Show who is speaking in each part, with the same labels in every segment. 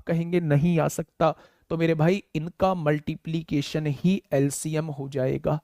Speaker 1: कहेंगे नहीं आ सकता, तो मेरे भाई इनका मल्टीप्लीकेशन ही एलसीएम हो जाएगा।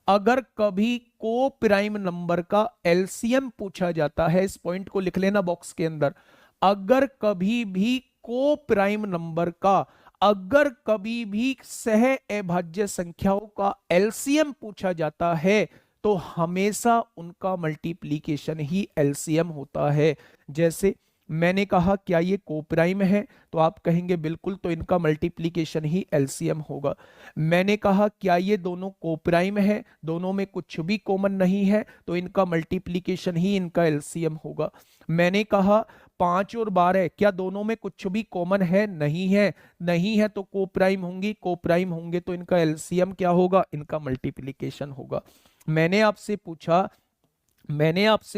Speaker 1: अगर कभी को प्राइम नंबर का एलसीएम पूछा जाता है, इस पॉइंट को लिख लेना बॉक्स के अंदर, अगर कभी भी को प्राइम नंबर का, अगर कभी भी सह अभाज्य संख्याओं का एलसीएम पूछा जाता है तो हमेशा उनका मल्टीप्लीकेशन ही एलसीएम होता है। जैसे मैंने कहा क्या ये कोप्राइम है, तो आप कहेंगे बिल्कुल, तो इनका मल्टीप्लीकेशन ही एलसीएम होगा। मैंने कहा क्या ये दोनों कोप्राइम है, दोनों में कुछ भी कॉमन नहीं है, तो इनका मल्टीप्लीकेशन ही इनका एलसीएम होगा। मैंने कहा 5 और 12 क्या दोनों में कुछ भी कॉमन है, नहीं है, नहीं है तो कोप्राइम होंगी, कोप्राइम होंगे तो इनका एलसीएम क्या होगा, इनका मल्टीप्लीकेशन होगा। मैंने आपसे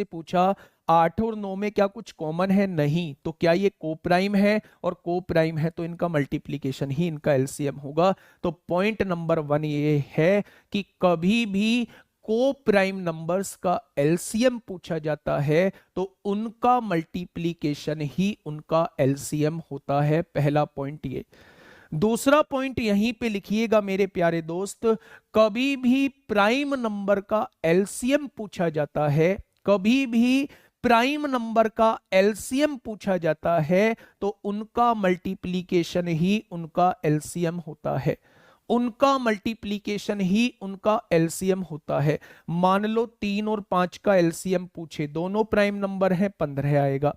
Speaker 1: पूछा 8 और 9 में क्या कुछ कॉमन है, नहीं, तो क्या ये कोप्राइम है, और कोप्राइम है तो इनका मल्टीप्लीकेशन ही इनका एलसीएम होगा। तो पॉइंट नंबर 1 ये है कि कभी भी को प्राइम नंबर्स का एलसीएम पूछा जाता है तो उनका मल्टीप्लीकेशन ही उनका एलसीएम होता है। पहला पॉइंट ये। दूसरा पॉइंट यहीं पे लिखिएगा मेरे प्यारे दोस्त, कभी भी प्राइम नंबर का एलसीएम पूछा जाता है, कभी भी प्राइम नंबर का एलसीएम पूछा जाता है तो उनका मल्टीप्लीकेशन ही उनका एलसीएम होता है, उनका मल्टीप्लीकेशन ही उनका एलसीएम होता है। मान लो 3 और 5 का एलसीएम पूछे, दोनों प्राइम नंबर हैं, 15 आएगा।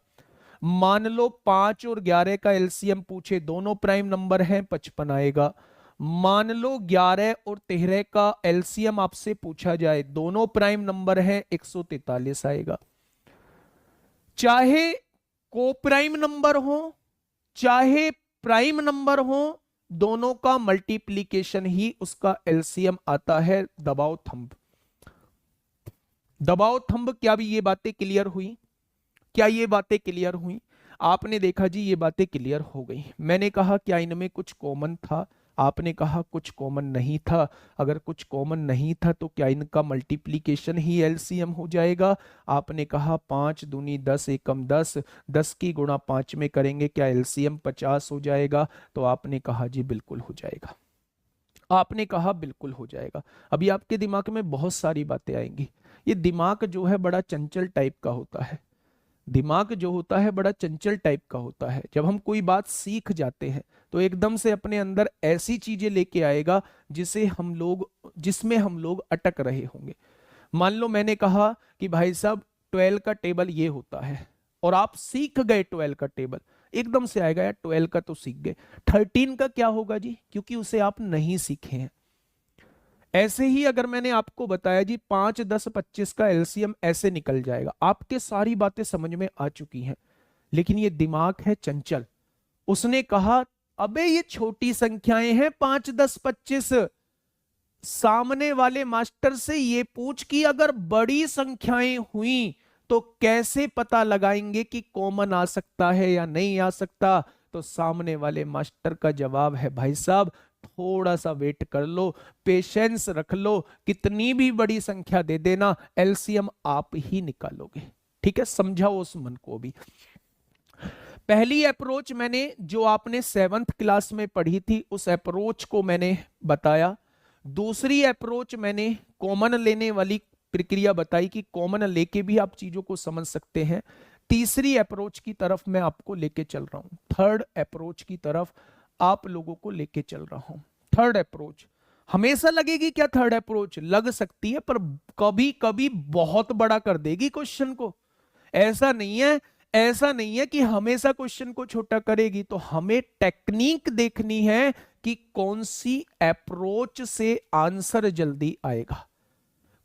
Speaker 1: मान लो 5 और 11 का एलसीएम पूछे, दोनों प्राइम नंबर हैं, 55 आएगा। मान लो 11 और 13 का एलसीएम आपसे पूछा जाए, दोनों प्राइम नंबर हैं, 143 आएगा। चाहे को प्राइम नंबर हो चाहे प्राइम नंबर हो, दोनों का मल्टीप्लीकेशन ही उसका एलसीएम आता है। दबाओ थंब, दबाओ थंब। क्या भी ये बातें क्लियर हुई? क्या ये बातें क्लियर हुई? आपने देखा जी ये बातें क्लियर हो गई। मैंने कहा क्या इनमें कुछ कॉमन था, आपने कहा कुछ कॉमन नहीं था। अगर कुछ कॉमन नहीं था तो क्या इनका मल्टीप्लीकेशन ही एलसीएम हो जाएगा? आपने कहा 5 दूनी 10 एकम 10, 10 की गुणा 5 में करेंगे, क्या एलसीएम 50 हो जाएगा? तो आपने कहा जी बिल्कुल हो जाएगा, आपने कहा बिल्कुल हो जाएगा। अभी आपके दिमाग में बहुत सारी बातें आएंगी। ये दिमाग जो है बड़ा चंचल टाइप का होता है, दिमाग जो होता है बड़ा चंचल टाइप का होता है। जब हम कोई बात सीख जाते हैं तो एकदम से अपने अंदर ऐसी चीजें लेके आएगा जिसमें हम लोग अटक रहे होंगे। मान लो मैंने कहा कि भाई साहब 12 का टेबल ये होता है, और आप सीख गए 12 का टेबल, एकदम से आएगा यार 12 का तो सीख गए, 13 का क्या होगा जी, क्योंकि उसे आप नहीं सीखे हैं। ऐसे ही अगर मैंने आपको बताया जी 5, 10, 25 का एलसीएम ऐसे निकल जाएगा, आपके सारी बातें समझ में आ चुकी हैं, लेकिन ये दिमाग है चंचल। उसने कहा अबे ये छोटी संख्याएं हैं 5, 10, 25, सामने वाले मास्टर से ये पूछ कि अगर बड़ी संख्याएं हुई तो कैसे पता लगाएंगे कि कॉमन आ सकता है या नहीं आ सकता? तो सामने वाले मास्टर का जवाब है भाई साहब थोड़ा सा वेट कर लो, पेशेंस रख लो, कितनी भी बड़ी संख्या दे देना, एलसीएम आप ही निकालोगे। ठीक है, समझाओ उस मन को भी। पहली अप्रोच मैंने जो आपने 7th क्लास में पढ़ी थी उस अप्रोच को मैंने बताया। दूसरी अप्रोच मैंने कॉमन लेने वाली प्रक्रिया बताई कि कॉमन लेके भी आप चीजों को समझ सकते हैं। तीसरी अप्रोच की तरफ मैं आपको लेके चल रहा हूं, थर्ड अप्रोच की तरफ आप लोगों को लेके चल रहा हूं। थर्ड अप्रोच हमेशा लगेगी क्या? थर्ड अप्रोच लग सकती है, पर कभी कभी बहुत बड़ा कर देगी क्वेश्चन को। ऐसा नहीं है, ऐसा नहीं है कि हमेशा क्वेश्चन को छोटा करेगी। तो हमें टेक्निक देखनी है कि कौन सी अप्रोच से आंसर जल्दी आएगा,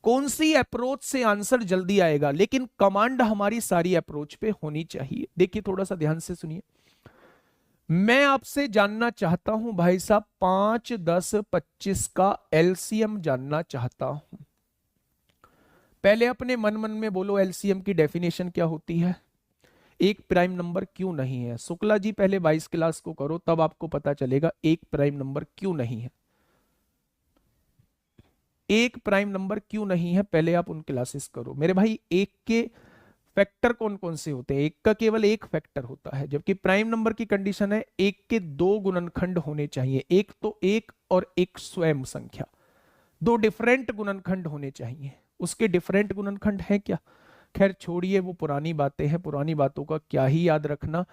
Speaker 1: कौन सी अप्रोच से आंसर जल्दी आएगा, लेकिन कमांड हमारी सारी अप्रोच पे होनी चाहिए। देखिए थोड़ा सा ध्यान से सुनिए, मैं आपसे जानना चाहता हूं भाई साहब 5, 10, 25 का एलसीएम जानना चाहता हूं। पहले अपने मन मन में बोलो एलसीएम की डेफिनेशन क्या होती है, एक प्राइम नंबर क्यों नहीं है। शुक्ला जी पहले 22 क्लास को करो तब आपको पता चलेगा एक प्राइम नंबर क्यों नहीं है, एक प्राइम नंबर क्यों नहीं है, पहले आप उन क्लासेस करो मेरे भाई। एक के फैक्टर कौन कौन से होते हैं? एक का केवल एक फैक्टर होता है, जबकि प्राइम नंबर की कंडीशन है एक के दो गुणनखंड होने चाहिए, एक तो एक और एक स्वयं संख्या, दो डिफरेंट गुणनखंड होने चाहिए। उसके डिफरेंट गुणनखंड है क्या? खैर छोड़िए, वो पुरानी बातें हैं, पुरानी बातों का क्या ही याद रखना।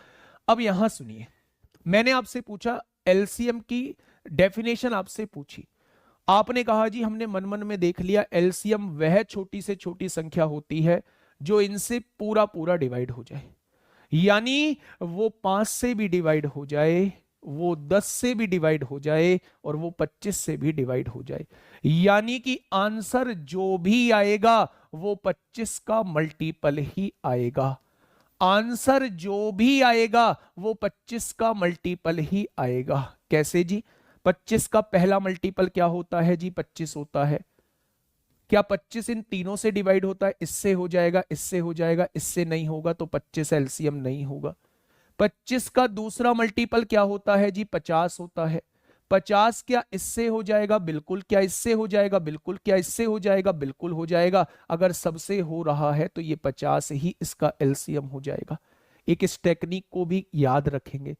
Speaker 1: अब यहां सुनिए, मैंने आपसे पूछा एलसीएम की डेफिनेशन आपसे पूछी, आपने कहा जी हमने मन मन में देख लिया एलसीएम वह छोटी से छोटी संख्या होती है जो इनसे पूरा पूरा डिवाइड हो जाए, यानी वो 5 से भी डिवाइड हो जाए, वो 10 से भी डिवाइड हो जाए और वो 25 से भी डिवाइड हो जाए, यानी कि आंसर जो भी आएगा वो 25 का मल्टीपल ही आएगा। आंसर जो भी आएगा वो 25 का मल्टीपल ही आएगा। कैसे जी? 25 का पहला मल्टीपल क्या होता है जी? 25 होता है। क्या 25 इन तीनों से डिवाइड होता है? इससे हो जाएगा, इससे हो जाएगा, इससे नहीं होगा, तो 25 एलसीएम नहीं होगा। 25 का दूसरा मल्टीपल क्या होता है जी? 50 होता है। 50 क्या इससे हो जाएगा? बिल्कुल। क्या इससे हो जाएगा? बिल्कुल। क्या इससे हो जाएगा? बिल्कुल हो जाएगा। अगर सबसे हो रहा है तो ये 50 ही इसका एलसीएम हो जाएगा। एक इस टेक्निक को भी याद रखेंगे।